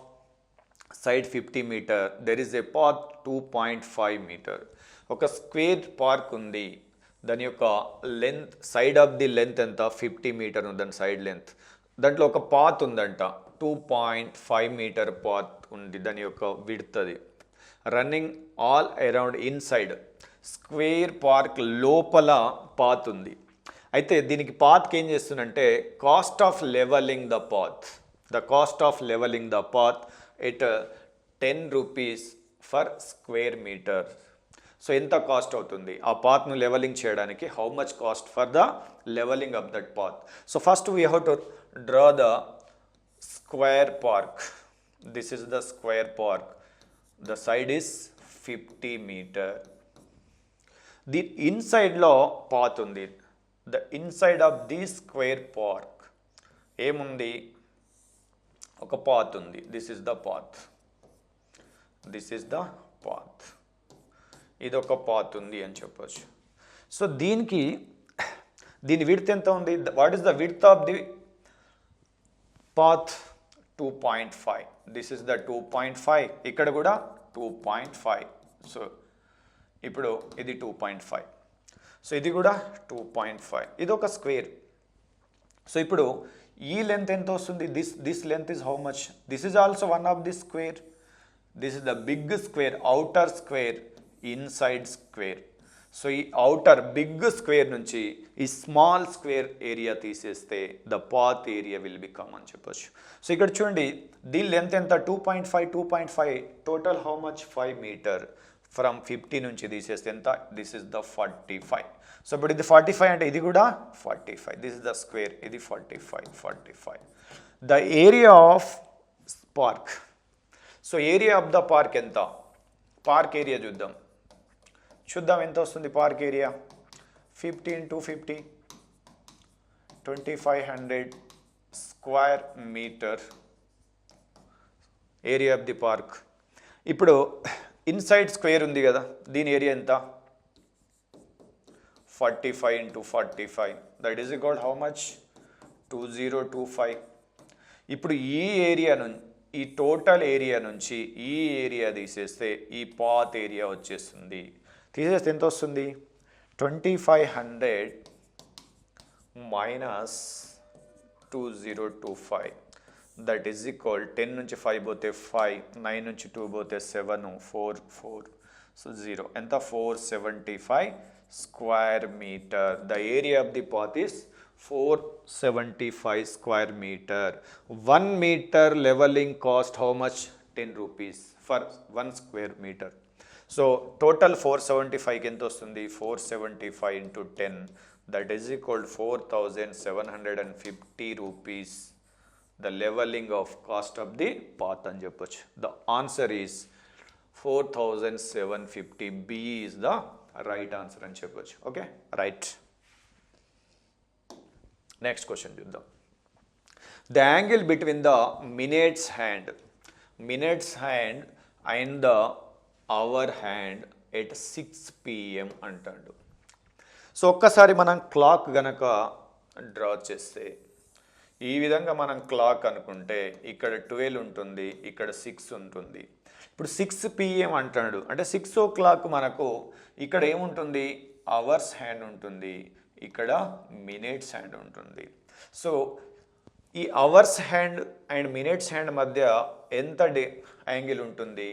Speaker 1: side 50 metre, there is a path 2.5 metre. ఒక స్క్వేర్ పార్క్ ఉంది, దాని యొక్క length, side of the length ఎంత, 50 మీటర్ ఉంది దాని సైడ్ లెంత్. దాంట్లో ఒక పాత్ ఉందంట, 2.5 మీటర్ పాత్ ఉంది, దాని యొక్క విడ్త్ అది. Running all around inside, square park లోపల పాత్ ఉంది. అయితే దీనికి పాత్కి ఏం చేస్తుందంటే cost of levelling the path, the cost of levelling the path at 10 rupees for square metre. So ఎంత కాస్ట్ అవుతుంది ఆ పాత్ను లెవెలింగ్ చేయడానికి, how much cost for the levelling of that path. So first we have to draw the square park. This is the square park, the side is 50 metre. The ఇన్సైడ్లో path ఉంది, the inside of the square park ఏముంది, ఒక path ఉంది. This is the path, this is the path, ఇది ఒక path ఉంది అని చెప్పొచ్చు. So దీని విడ్త్ ఎంత ఉంది? What is the width of the path? 2.5. This is the 2.5. ఇక్కడ కూడా 2.5. సో ఇప్పుడు ఇది 2.5. సో ఇది కూడా 2.5. ఇది ఒక స్క్వేర్. సో ఇప్పుడు ఈ లెంత్ ఎంత వస్తుంది? This length is how much? This is also one of the square. This is the big square, outer square, inside square. So ఈ అవుటర్ బిగ్ స్క్వేర్ నుంచి ఈ స్మాల్ స్క్వేర్ ఏరియా తీసేస్తే the path area will become అని చెప్పొచ్చు. So ఇక్కడ చూడండి, దీని length ఎంత? 2.5. Total how much? 5 metre. From 50 నుంచి తీసేస్తే ఎంత? This is the 45. సో ఇప్పుడు ఇది 45 అంటే ఇది కూడా 45. దిస్ ఇస్ ద స్క్వేర్, ఇది 45. The area of park. So area of the park ఎంత? పార్క్ ఏరియా చూద్దాం ఎంత వస్తుంది park area. 50 into 50, 2500 square metre area of the park. ఇప్పుడు ఇన్సైడ్ స్క్వేర్ ఉంది కదా, దీని ఏరియా ఎంత? 45 into 45, that is equal how much? 2025. ఇప్పుడు ఈ ఏరియా నుంచి, ఈ టోటల్ ఏరియా నుంచి ఈ ఏరియా తీసేస్తే ఈ పాత్ ఏరియా వచ్చేస్తుంది. తీసేస్తే ఎంత వస్తుంది? 2500 మైనస్ 2025, దట్ ఈజ్ ఈక్వల్ 10 నుంచి 5 పోతే 5, 9 నుంచి 2 పోతే 7, 4, సో 0. ఎంత? 475 square metre. The area of the path is 475 square metre. 1 metre levelling cost how much? 10 rupees for 1 square metre. So total 475కి ఎంత వస్తుంది? 475 into 10, that is equal 4750 rupees. The levelling of cost of the path అని చెప్పొచ్చు. The answer is 4750. B is the right answer అని చెప్పొచ్చు. Okay, right. Next question చూద్దాం. The angle between the minutes hand and the hour hand at 6 PM అంటాడు. సో ఒక్కసారి మనం clock గనక డ్రా చేస్తే ఈ విధంగా మనం క్లాక్ అనుకుంటే ఇక్కడ 12 ఉంటుంది, ఇక్కడ 6 ఉంటుంది. ఇప్పుడు 6 PM అంటాడు అంటే 6 o'clock మనకు ఇక్కడ ఏముంటుంది? అవర్స్ హ్యాండ్ ఉంటుంది, ఇక్కడ మినిట్స్ హ్యాండ్ ఉంటుంది. సో ఈ hours hand and minutes hand మధ్య ఎంత యాంగిల్ ఉంటుంది?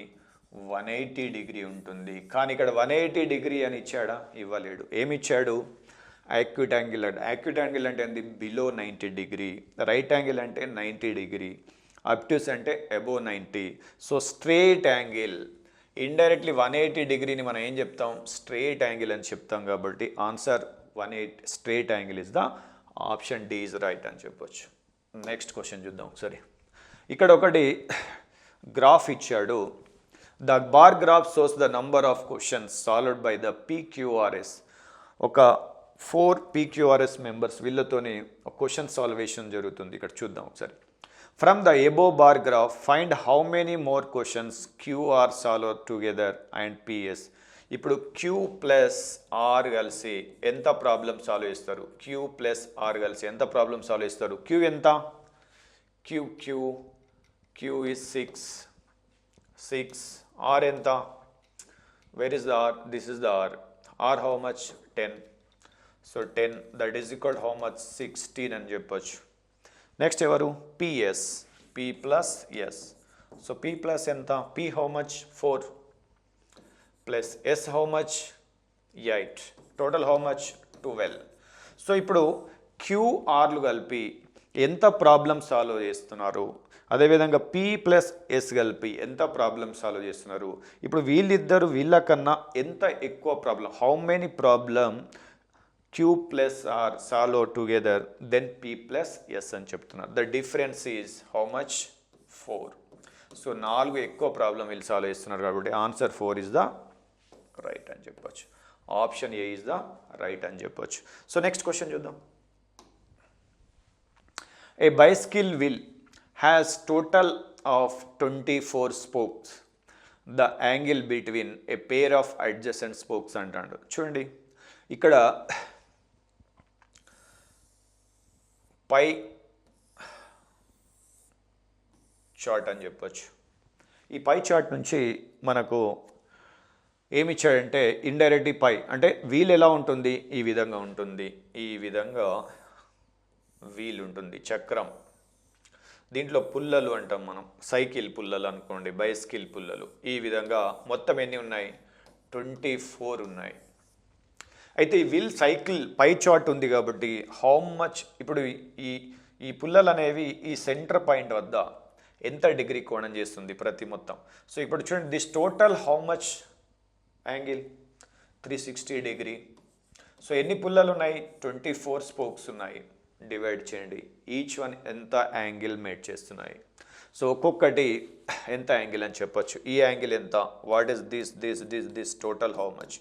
Speaker 1: 180 డిగ్రీ ఉంటుంది. కానీ ఇక్కడ 180 డిగ్రీ అని ఇచ్చాడా? ఇవ్వలేడు. ఏమి ఇచ్చాడు? Acute angle. యాక్యూట్ యాంగిల్ అంటే ఏంది? Below 90 degree. రైట్ యాంగిల్ అంటే 90 డిగ్రీ. అబ్ట్యూస్ అంటే above 90. So straight angle. Indirectly 180 డిగ్రీని మనం ఏం చెప్తాం? స్ట్రేట్ యాంగిల్ అని చెప్తాం. కాబట్టి answer 180 straight angle is the option D is right అని చెప్పొచ్చు. నెక్స్ట్ క్వశ్చన్ చూద్దాం ఒకసారి. ఇక్కడ ఒకటి గ్రాఫ్ ఇచ్చాడు. The bar graph shows the number of questions solved by the PQRS. ఒక 4 PQRS మెంబర్స్, వీళ్ళతోని క్వశ్చన్ సాల్వేషన్ జరుగుతుంది. ఇక్కడ చూద్దాం ఒకసారి. From the above bar graph find how many more questions QR solve together and PS. ఇప్పుడు Q plus R కలిసి ఎంత problem solve చేస్తారు? Q plus R కలిసి ఎంత ప్రాబ్లమ్ సాల్వ్ చేస్తారు? Q ఎంత? Q is 6. R ఎంత? Where is the R? This is the R. R how much? 10. So 10, that is equal to how much? 16 అని చెప్పొచ్చు. నెక్స్ట్ ఎవరు? PS. P plus S. So P plus ఎంత? P how much? 4. Plus S how much? 8. Total how much? 12. So ఇప్పుడు QRలు కలిపి ఎంత problem solve చేస్తున్నారు? అదేవిధంగా P plus S కలిపి ఎంత ప్రాబ్లమ్ సాల్వ్ చేస్తున్నారు? ఇప్పుడు వీళ్ళిద్దరు వీళ్ళకన్నా ఎంత ఎక్కువ problem? How many problem Q plus R solve together then P plus S అని చెప్తున్నారు. The difference is how much? 4. So 4 ఎక్కువ ప్రాబ్లం వీళ్ళు సాల్వ్ చేస్తున్నారు కాబట్టి ఆన్సర్ 4 ఇస్ ద రైట్ అని చెప్పొచ్చు. Option A is the right అని చెప్పొచ్చు. సో నెక్స్ట్ క్వశ్చన్ చూద్దాం. A bicycle wheel has total of 24 spokes. The angle between a pair of adjacent spokes అంటాడు. చూడండి ఇక్కడ పై చార్ట్ అని చెప్పొచ్చు. ఈ పై చార్ట్ నుంచి మనకు ఏమి ఇచ్చాడంటే ఇండైరెక్ట్లీ పై అంటే వీల్ ఎలా ఉంటుంది, ఈ విధంగా ఉంటుంది, ఈ విధంగా వీల్ ఉంటుంది, చక్రం. దీంట్లో పుల్లలు అంటాం మనం, సైకిల్ పుల్లలు అనుకోండి, బైసికిల్ పుల్లలు. ఈ విధంగా మొత్తం ఎన్ని ఉన్నాయి, 24 ఉన్నాయి. అయితే ఈ వీల్ సైకిల్ పై చార్ట్ ఉంది కాబట్టి హౌ మచ్, ఇప్పుడు ఈ ఈ పుల్లలు అనేవి ఈ సెంటర్ పాయింట్ వద్ద ఎంత డిగ్రీ కోణం చేస్తుంది ప్రతి మొత్తం. సో ఇప్పుడు చూడండి, this total how much angle 360 degree. So ఎన్ని పుల్లలు ఉన్నాయి, 24 స్పోక్స్ ఉన్నాయి. డివైడ్ చేయండి, ఈచ్ వన్ ఎంత యాంగిల్ మేడ్ చేస్తున్నాయి. సో ఒక్కొక్కటి ఎంత యాంగిల్ అని చెప్పొచ్చు. ఈ యాంగిల్ ఎంత, what is this total how much.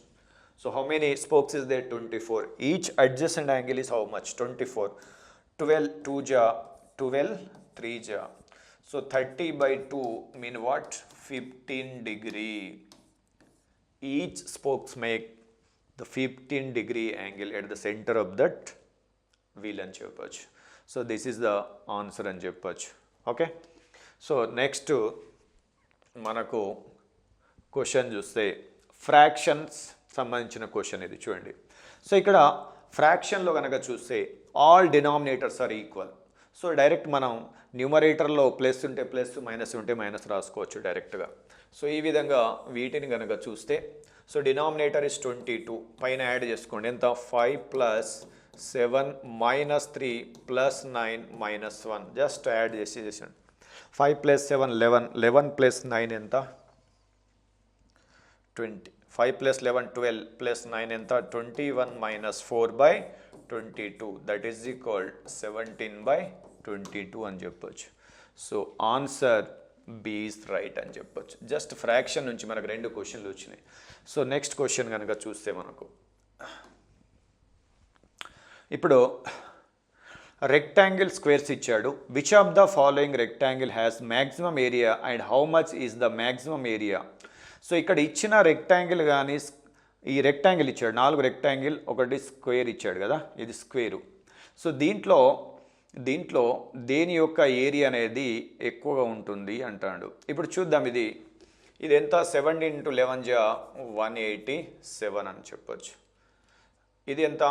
Speaker 1: So how many spokes is there, 24. Each adjacent angle is how much, 24. 12 2 ja 12 3 ja. So 30/2 mean what, 15 degree. Each spokes make the 15 degree angle at the center of that wheel అని చెప్పొచ్చు. So this is the answer అని చెప్పొచ్చు. Okay, so next మనకు question చూస్తే fractions సంబంధించిన question ఇది చూడండి. So ఇక్కడ ఫ్రాక్షన్లో కనుక చూస్తే all denominators are equal. So direct మనం న్యూమరేటర్లో ప్లస్ ఉంటే ప్లస్, మైనస్ ఉంటే మైనస్ రాసుకోవచ్చు డైరెక్ట్గా. సో ఈ విధంగా వీటిని కనుక చూస్తే, సో డినామినేటర్ ఇస్ 22, పైన యాడ్ చేసుకోండి ఎంత, 5 + 7 - 3 + 9 - 1. జస్ట్ యాడ్ చేసేసాను. 5 + 7 11, 11 + 9 ఎంత, 20. 5 + 11 12 + 9 ఎంత, 21 - 4/22. దట్ ఈజ్ ఈక్వల్ 17/22 అని చెప్పొచ్చు. So answer B is right అని చెప్పొచ్చు. జస్ట్ ఫ్రాక్షన్ నుంచి మనకు 2 క్వశ్చన్లు వచ్చినాయి. సో నెక్స్ట్ క్వశ్చన్ కనుక చూస్తే మనకు ఇప్పుడు రెక్టాంగిల్ స్క్వేర్స్ ఇచ్చాడు. Which of the following rectangle has maximum area and how much is the maximum area. So ఇక్కడ ఇచ్చిన రెక్టాంగిల్ కానీ, ఈ రెక్టాంగిల్ ఇచ్చాడు, 4 రెక్టాంగిల్, ఒకటి స్క్వేర్ ఇచ్చాడు కదా, ఇది స్క్వేరు. సో దీంట్లో దేని యొక్క ఏరియా అనేది ఎక్కువగా ఉంటుంది అంటాడు. ఇప్పుడు చూద్దాం, ఇది ఎంత, 7 × 11 = 187 అని చెప్పొచ్చు. ఇది ఎంత,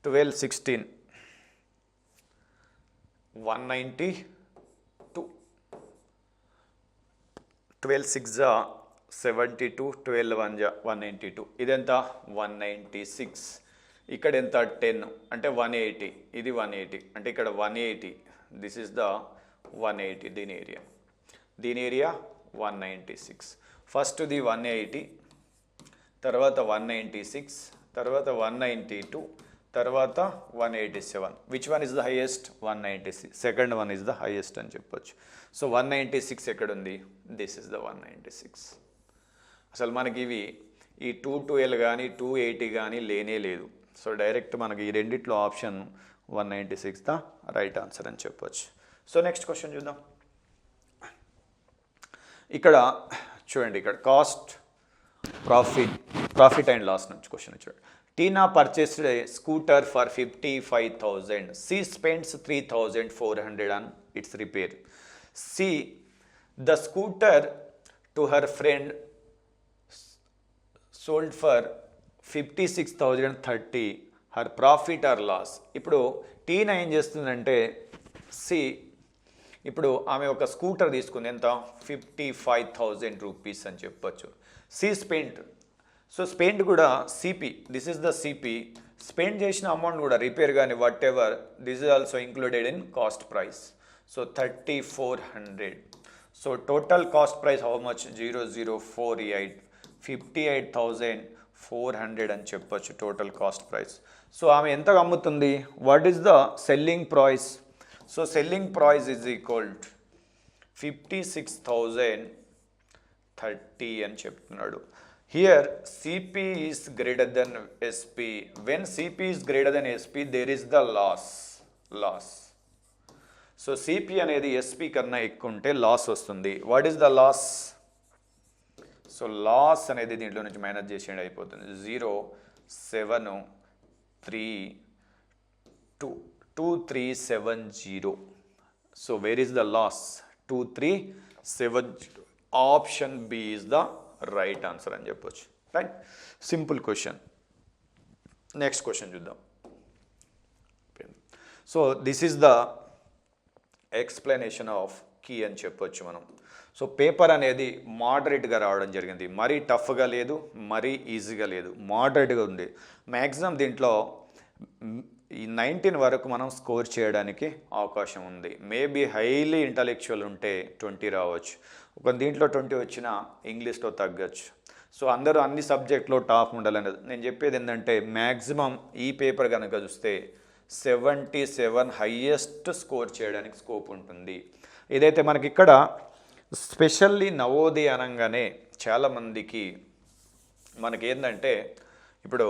Speaker 1: 12 16 192. 12 6 72, 12 1 192. ఇదెంత, 196. ఇక్కడ ఎంత, 10 అంటే 180. ఇది 180 అంటే ఇక్కడ 180. This is the 180. దీని ఏరియా 196. ఫస్ట్ది 180, తర్వాత 196, తర్వాత 192, తర్వాత 187. Which one is the highest, 196. Second one is the highest అని చెప్పొచ్చు. సో 196 ఎక్కడుంది, దిస్ ఇస్ ద 196. అసలు మనకి ఇవి ఈ 212 కానీ 280 కానీ లేనే లేదు. సో డైరెక్ట్ మనకి ఈ రెండిట్లో ఆప్షన్ 196 ద రైట్ ఆన్సర్ అని చెప్పొచ్చు. సో నెక్స్ట్ క్వశ్చన్ చూద్దాం. ఇక్కడ చూడండి, ఇక్కడ కాస్ట్ ప్రాఫిట్ అండ్ లాస్ నుంచి క్వశ్చన్ చూడండి. Tina purchased a scooter for 55,000. She spends 3,400 on its repair. She the scooter to her friend sold for 56,030. Her profit or loss. ఇప్పుడు టీనా ఏం చేస్తుందంటే, ఇప్పుడు ఆమె ఒక స్కూటర్ తీసుకుంది, ఎంత, 55,000 రూపీస్ అని చెప్పొచ్చు. సి స్పెండ్, సో స్పెండ్ కూడా CP, this is the CP. Spend చేసిన అమౌంట్ కూడా రిపేర్ కానీ what ever, this is also included in cost price. So 3,400. So total cost price how much, 0048, 58,400 అని చెప్పొచ్చు టోటల్ కాస్ట్ ప్రైస్. సో ఆమె ఎంతగా అమ్ముతుంది, what is the selling price. So selling price is equal 56,030 అని చెప్తున్నాడు. Here CP is greater than SP. When CP is greater than SP there is the loss. So CP అనేది SP కన్నా ఎక్కువ ఉంటే loss వస్తుంది. What is the loss. So loss అనేది దీంట్లో నుంచి మైనస్ చేసేయండి అయిపోతుంది. 0,732 2370. So where is the loss? 2370. Option B is the right answer అని చెప్పొచ్చు. Right, simple question. Next question చూద్దాం. So this is the explanation of key అని చెప్పొచ్చు మనం. సో పేపర్ అనేది మోడరేట్గా రావడం జరిగింది. మరీ టఫ్గా లేదు, మరీ ఈజీగా లేదు, మోడరేట్గా ఉంది. మ్యాక్సిమం దీంట్లో ఈ 19 వరకు మనం స్కోర్ చేయడానికి అవకాశం ఉంది. మేబీ హైలీ ఇంటలెక్చువల్ ఉంటే 20 రావచ్చు, ఒక దీంట్లో 20 వచ్చినా ఇంగ్లీష్లో తగ్గచ్చు. సో అందరూ అన్ని సబ్జెక్ట్లో టాప్ ఉండాలనేది నేను చెప్పేది. ఏంటంటే మ్యాక్సిమం ఈ పేపర్ కనుక చూస్తే 77 హయ్యెస్ట్ స్కోర్ చేయడానికి స్కోప్ ఉంటుంది. ఇదైతే మనకి ఇక్కడ స్పెషల్లీ నవోదయ అనగానే చాలామందికి మనకి ఏంటంటే ఇప్పుడు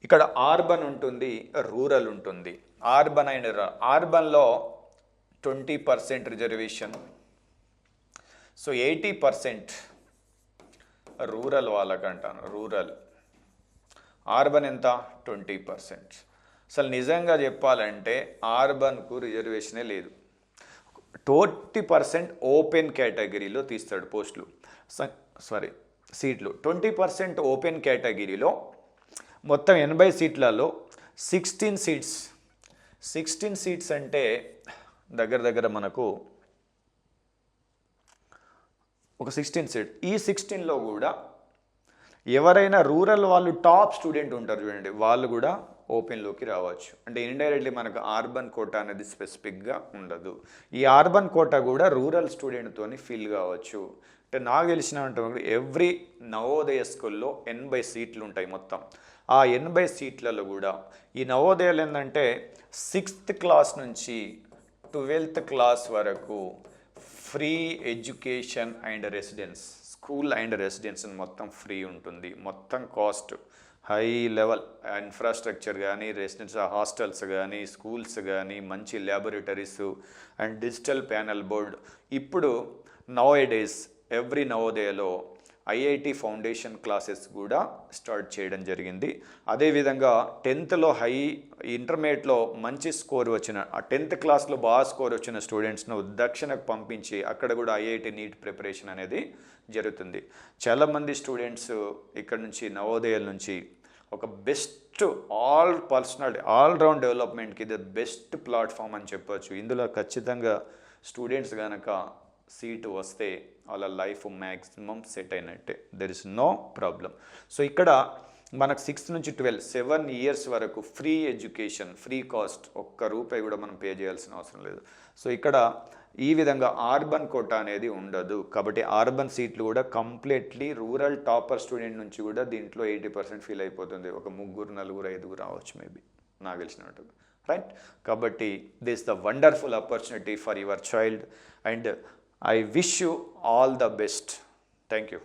Speaker 1: ఇక్కడ ఆర్బన్ ఉంటుంది, రూరల్ ఉంటుంది. ఆర్బన్లో 20% రిజర్వేషన్, సో 80% రూరల్ వాళ్ళకంటాను. ఆర్బన్ ఎంత? 20%. అసలు నిజంగా చెప్పాలంటే ఆర్బన్కు రిజర్వేషనే లేదు. 20% ఓపెన్ కేటగిరీలో తీస్తాడు పోస్టులు, సీట్లు. 20% ఓపెన్ కేటగిరీలో మొత్తం 80 సీట్లలో 16 సీట్స్ అంటే దగ్గర మనకు ఒక 16 సీట్. ఈ 16లో కూడా ఎవరైనా రూరల్ వాళ్ళు టాప్ స్టూడెంట్ ఉంటారు చూడండి, వాళ్ళు కూడా ఓపెన్లోకి రావచ్చు. అంటే ఇండైరెక్ట్లీ మనకు ఆర్బన్ కోటా అనేది స్పెసిఫిక్గా ఉండదు. ఈ ఆర్బన్ కోటా కూడా రూరల్ స్టూడెంట్తోని ఫిల్ కావచ్చు. అంటే నాకు తెలిసిన ఎవ్రీ నవోదయ స్కూల్లో 80 సీట్లు ఉంటాయి మొత్తం. ఆ 80 సీట్లలో కూడా ఈ నవోదయాలు ఏంటంటే 6th క్లాస్ నుంచి 12th క్లాస్ వరకు free education and residence, school and residence మొత్తం ఫ్రీ ఉంటుంది. మొత్తం కాస్ట్ హై లెవెల్ ఇన్ఫ్రాస్ట్రక్చర్ కానీ, రెసిడెన్స్ హాస్టల్స్ కానీ, స్కూల్స్ కానీ, మంచి laboratories and digital panel board. ఇప్పుడు నౌఏడేస్ ఎవ్రీ నవోదయలో ఐఐటి ఫౌండేషన్ క్లాసెస్ కూడా స్టార్ట్ చేయడం జరిగింది. అదేవిధంగా 10th ఇంటర్మీడియట్లో మంచి స్కోర్ వచ్చిన, ఆ 10th క్లాస్లో బాగా స్కోర్ వచ్చిన స్టూడెంట్స్ను దక్షిణకు పంపించి అక్కడ కూడా ఐఐటి నీట్ ప్రిపరేషన్ అనేది జరుగుతుంది. చాలామంది స్టూడెంట్స్ ఇక్కడ నుంచి నవోదయాల నుంచి ఒక బెస్ట్ ఆల్రౌండ్ డెవలప్మెంట్కి ఇది బెస్ట్ ప్లాట్ఫామ్ అని చెప్పొచ్చు. ఇందులో ఖచ్చితంగా స్టూడెంట్స్ కనుక సీటు వస్తే వాళ్ళ లైఫ్ మ్యాక్సిమం సెట్ అయినట్టే, there is no problem. So ఇక్కడ మనకు 6th నుంచి 12 7 years వరకు ఫ్రీ ఎడ్యుకేషన్, ఫ్రీ కాస్ట్, ఒక్క రూపాయి కూడా మనం పే చేయాల్సిన అవసరం లేదు. సో ఇక్కడ ఈ విధంగా ఆర్బన్ కోటా అనేది ఉండదు. కాబట్టి ఆర్బన్ సీట్లు కూడా కంప్లీట్లీ రూరల్ టాపర్ స్టూడెంట్ నుంచి కూడా దీంట్లో 80% ఫీల్ అయిపోతుంది. ఒక 3 4 5 రావచ్చు మేబీ, నాకు తెలిసినట్టు. రైట్, కాబట్టి this the wonderful opportunity for your child and I wish you all the best. Thank you.